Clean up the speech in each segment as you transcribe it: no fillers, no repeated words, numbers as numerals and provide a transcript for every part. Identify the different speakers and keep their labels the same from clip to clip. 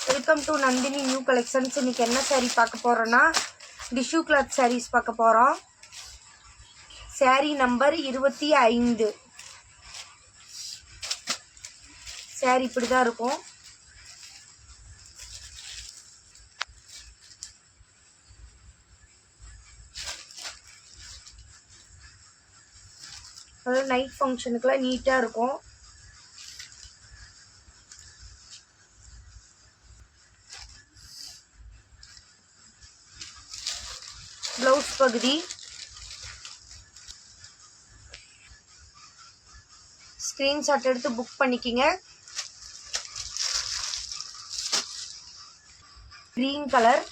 Speaker 1: Welcome to Nandini new collections. இன்றைக்கி என்ன சாரீ பார்க்க போகிறோன்னா டிஷ்யூ கிளாத் சாரீஸ் பார்க்க போகிறோம். சாரீ நம்பர் 25. சாரீ இப்படி தான் இருக்கும். அதாவது நைட் ஃபங்க்ஷனுக்குலாம் நீட்டாக இருக்கும். ப்ளவுஸ் பகுதி ஸ்க்ரீன்ஷாட் எடுத்து புக் பண்ணிக்கிங்க. Green colour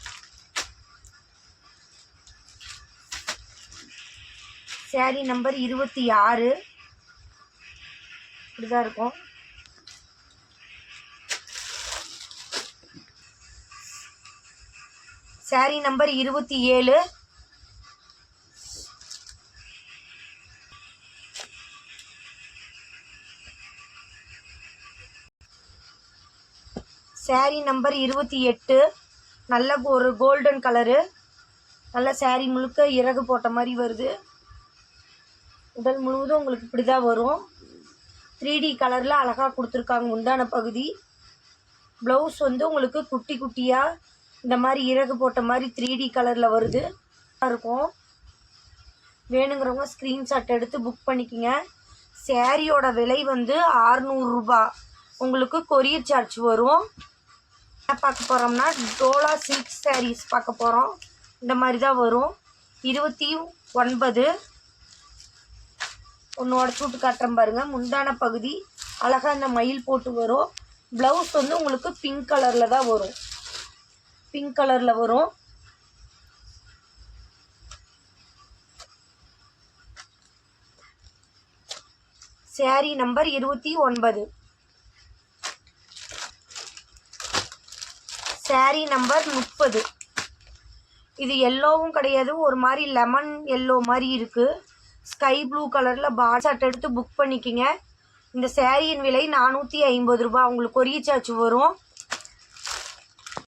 Speaker 1: sari number 26. இப்படிதான் இருக்கும். சாரீ நம்பர் 27. சாரீ நம்பர் 28. நல்ல ஒரு கோல்டன் கலரு. நல்ல சாரீ முழுக்க இறகு போட்ட மாதிரி வருது. உடல் முழுவதும் உங்களுக்கு இப்படி தான் வரும். 3D கலரில் அழகாக கொடுத்துருக்காங்க முந்தான பகுதி. ப்ளவுஸ் வந்து உங்களுக்கு குட்டி குட்டியாக இந்த மாதிரி இறகு போட்ட மாதிரி 3D கலரில் வருது இருக்கும். வேணுங்கிறவங்க ஸ்க்ரீன்ஷாட் எடுத்து புக் பண்ணிக்கோங்க. சாரியோட விலை வந்து 600 ரூபா. உங்களுக்கு கொரியர் சார்ஜ் வரும். என்ன பார்க்க போகிறோம்னா டோலா சில்க் சாரீஸ் பார்க்க போகிறோம். இந்த மாதிரி தான் வரும். 29. ஒன்று உடச்சி விட்டு காட்டுறேன் பாருங்கள். முந்தான பகுதி அழகாக இந்த மயில் போட்டு வரும். ப்ளவுஸ் வந்து உங்களுக்கு பிங்க் கலரில் தான் வரும். பிங்க் கலரில் வரும். சாரீ நம்பர் 29. சாரீ நம்பர் 30. இது எல்லோவும் கிடையாது, ஒரு மாதிரி லெமன் எல்லோ மாதிரி இருக்குது. ஸ்கை ப்ளூ கலரில் பாட்ஷாட் எடுத்து புக் பண்ணிக்கிங்க. இந்த சாரியின் விலை 450 ரூபா. உங்களுக்கு கொரியர் சார்ஜ் வரும்.